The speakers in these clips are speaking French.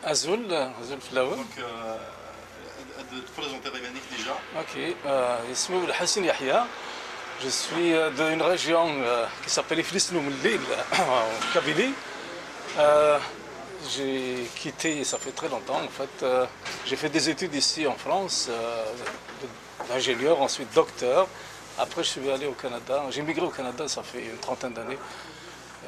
Azul Flower. Donc, de te présenter Rémanik déjà. Ok, اسمي Hassan Yahya. Je suis d'une région qui s'appelle Iflisnou Mellil, en Kabylie. J'ai quitté, ça fait très longtemps en fait. J'ai fait des études ici en France, d'ingénieur, ensuite docteur. Après, je suis allé au Canada. J'ai migré au Canada, ça fait une trentaine d'années.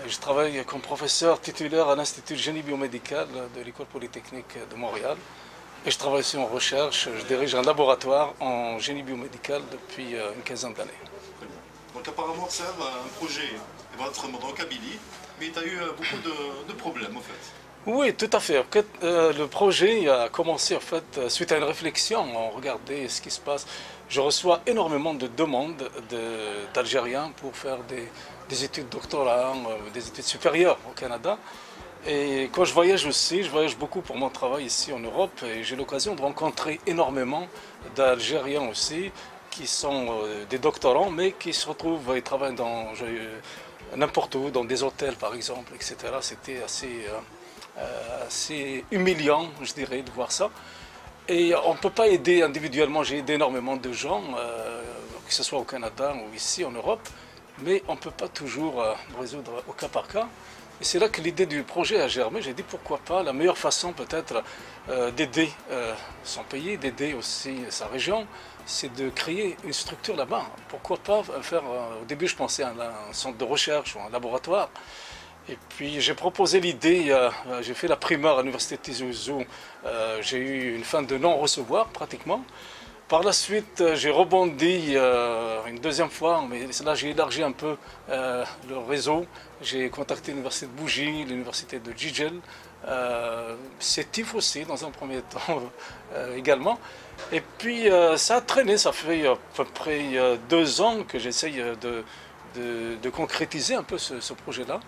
Je travaille comme professeur titulaire à l'Institut de génie biomédical de l'École polytechnique de Montréal. Et je travaille aussi en recherche. Je dirige un laboratoire en génie biomédical depuis une quinzaine d'années. Donc apparemment, c'est un projet qui va être en Kabylie, mais tu as eu beaucoup de problèmes en fait. Oui, tout à fait. Le projet a commencé en fait suite à une réflexion. On regardait ce qui se passe. Je reçois énormément de demandes d'Algériens pour faire des études doctorales, des études supérieures au Canada. Et quand je voyage aussi, je voyage beaucoup pour mon travail ici en Europe et j'ai l'occasion de rencontrer énormément d'Algériens aussi qui sont des doctorants mais qui se retrouvent et travaillent dans n'importe où, dans des hôtels par exemple, etc. C'était assez humiliant, je dirais, de voir ça. Et on ne peut pas aider individuellement. J'ai aidé énormément de gens, que ce soit au Canada ou ici en Europe, mais on ne peut pas toujours résoudre au cas par cas. Et c'est là que l'idée du projet a germé. J'ai dit pourquoi pas, la meilleure façon peut-être d'aider son pays, d'aider aussi sa région, c'est de créer une structure là-bas. Pourquoi pas faire, au début je pensais à un centre de recherche ou un laboratoire. Et puis j'ai proposé l'idée, j'ai fait la primaire à l'université de Tizi Ouzou, j'ai eu une fin de non-recevoir pratiquement. Par la suite, j'ai rebondi une deuxième fois, mais là j'ai élargi un peu le réseau. J'ai contacté l'université de Bougie, l'université de Jijel, Sétif aussi dans un premier temps également. Et puis ça a traîné, ça fait à peu près 2 ans que j'essaye de concrétiser un peu ce projet-là.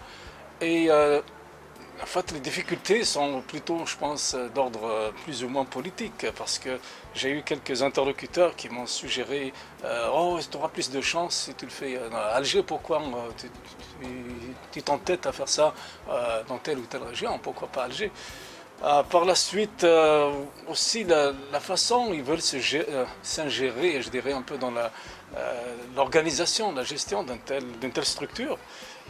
Et en fait, les difficultés sont plutôt, je pense, d'ordre plus ou moins politique, parce que j'ai eu quelques interlocuteurs qui m'ont suggéré oh, tu auras plus de chance si tu le fais à Alger, pourquoi tu t'entêtes à faire ça dans telle ou telle région, pourquoi pas Alger? Par la suite, aussi la façon ils veulent s'ingérer, je dirais, un peu dans l'organisation, la gestion d'une telle structure,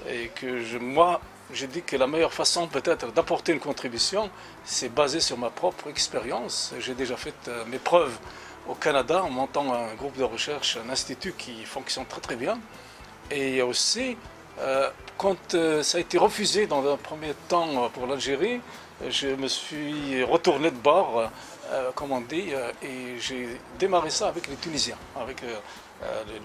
et que moi, j'ai dit que la meilleure façon peut-être d'apporter une contribution, c'est basé sur ma propre expérience. J'ai déjà fait mes preuves au Canada en montant un groupe de recherche, un institut qui fonctionne très très bien. Et aussi, quand ça a été refusé dans un premier temps pour l'Algérie, je me suis retourné de bord, comme on dit, et j'ai démarré ça avec les Tunisiens, avec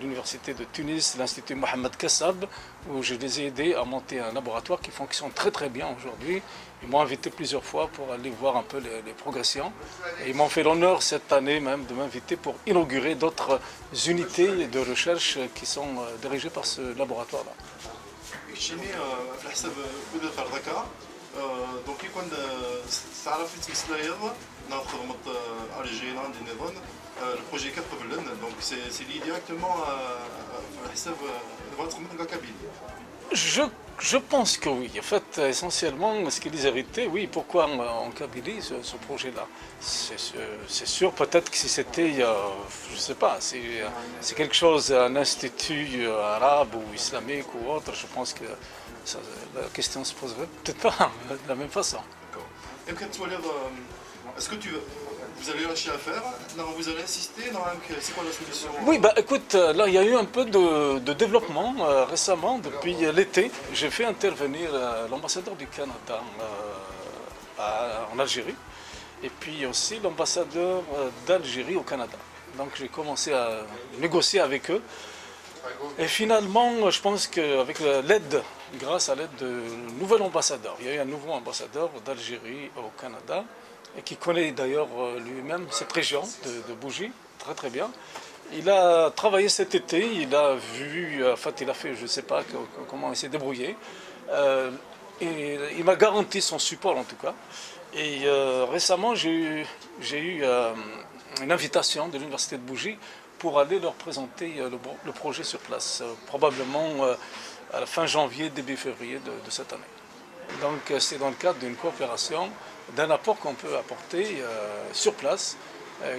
l'université de Tunis, l'Institut Mohamed Kassab, où je les ai aidés à monter un laboratoire qui fonctionne très très bien aujourd'hui. Ils m'ont invité plusieurs fois pour aller voir un peu les progressions. Et ils m'ont fait l'honneur cette année même de m'inviter pour inaugurer d'autres unités de recherche qui sont dirigées par ce laboratoire-là. Donc, يكون تعرفت مسلاير ناخذ خدمة ألجيريا عندي نظن البروجي كتقبلن donc c'est lié directement à حساب votre خدمة Kabylie. Je pense que oui. En fait, essentiellement, ce qu'ils héritaient, oui, pourquoi en Kabylie ce projet-là? C'est sûr, peut-être que si c'était, je ne sais pas, c'est quelque chose, un institut arabe ou islamique ou autre, je pense que la question se poserait peut-être pas de la même façon. D'accord. Est-ce que vous allez lâcher à faire? Non, vous allez insister? C'est quoi la solution? Oui, bah écoute, là il y a eu un peu de développement récemment, depuis l'été. J'ai fait intervenir l'ambassadeur du Canada en Algérie et puis aussi l'ambassadeur d'Algérie au Canada. Donc j'ai commencé à négocier avec eux. Et finalement, je pense qu'avec l'aide, grâce à l'aide du nouvel ambassadeur, il y a eu un nouveau ambassadeur d'Algérie au Canada, et qui connaît d'ailleurs lui-même cette région de Bougie, très très bien. Il a travaillé cet été, il a vu, en fait il a fait, je ne sais pas comment il s'est débrouillé, et il m'a garanti son support en tout cas. Et récemment j'ai eu une invitation de l'université de Bougie pour aller leur présenter le projet sur place, probablement à la fin janvier, début février de cette année. Donc c'est dans le cadre d'une coopération, d'un apport qu'on peut apporter sur place,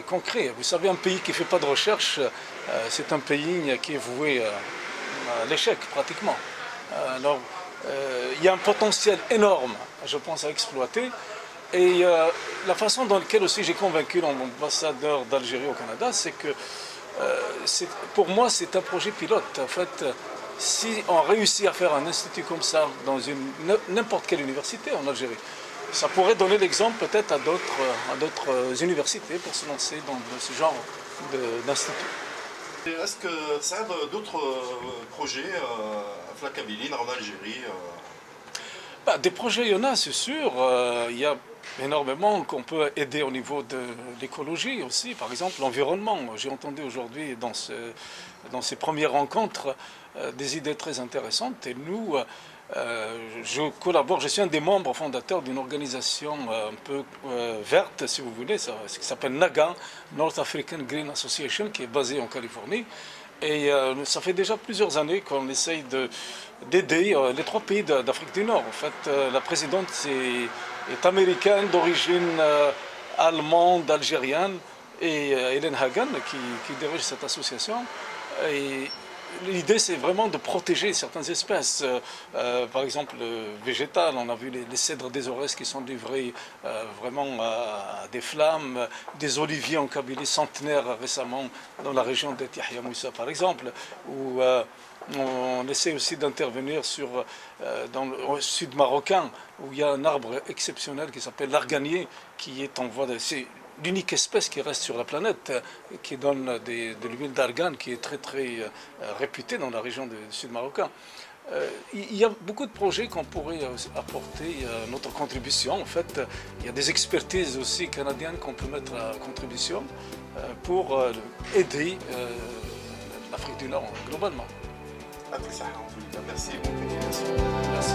concret. Vous savez, un pays qui ne fait pas de recherche, c'est un pays qui est voué à l'échec pratiquement. Alors, il y a un potentiel énorme, je pense, à exploiter. Et la façon dans laquelle aussi j'ai convaincu l'ambassadeur d'Algérie au Canada, c'est que pour moi, c'est un projet pilote. En fait, si on réussit à faire un institut comme ça dans n'importe quelle université en Algérie, ça pourrait donner l'exemple peut-être à d'autres universités pour se lancer dans ce genre d'institut. Est-ce que ça a d'autres projets à la Kabylie, en Algérie Des projets, il y en a, c'est sûr. Il y a énormément qu'on peut aider au niveau de l'écologie aussi, par exemple l'environnement. J'ai entendu aujourd'hui dans ces premières rencontres des idées très intéressantes. Et nous, je collabore, je suis un des membres fondateurs d'une organisation un peu verte, si vous voulez, qui s'appelle NAGA, North African Green Association, qui est basée en Californie. Et ça fait déjà plusieurs années qu'on essaye d'aider les 3 pays d'Afrique du Nord. En fait, la présidente est américaine, d'origine allemande, algérienne, et Hélène Hagan qui dirige cette association. Et l'idée, c'est vraiment de protéger certaines espèces. Par exemple, végétales, on a vu les cèdres des Aurès qui sont livrés vraiment à des flammes, des oliviers en Kabylie centenaires récemment dans la région de Yahya Moussa, par exemple, où on essaie aussi d'intervenir au sud marocain, où il y a un arbre exceptionnel qui s'appelle l'arganier, qui est en voie de... C'est l'unique espèce qui reste sur la planète, qui donne de l'huile d'argan, qui est très réputée dans la région du sud marocain. Il y a beaucoup de projets qu'on pourrait apporter notre contribution. En fait, il y a des expertises aussi canadiennes qu'on peut mettre à contribution pour aider l'Afrique du Nord globalement. Merci. Merci.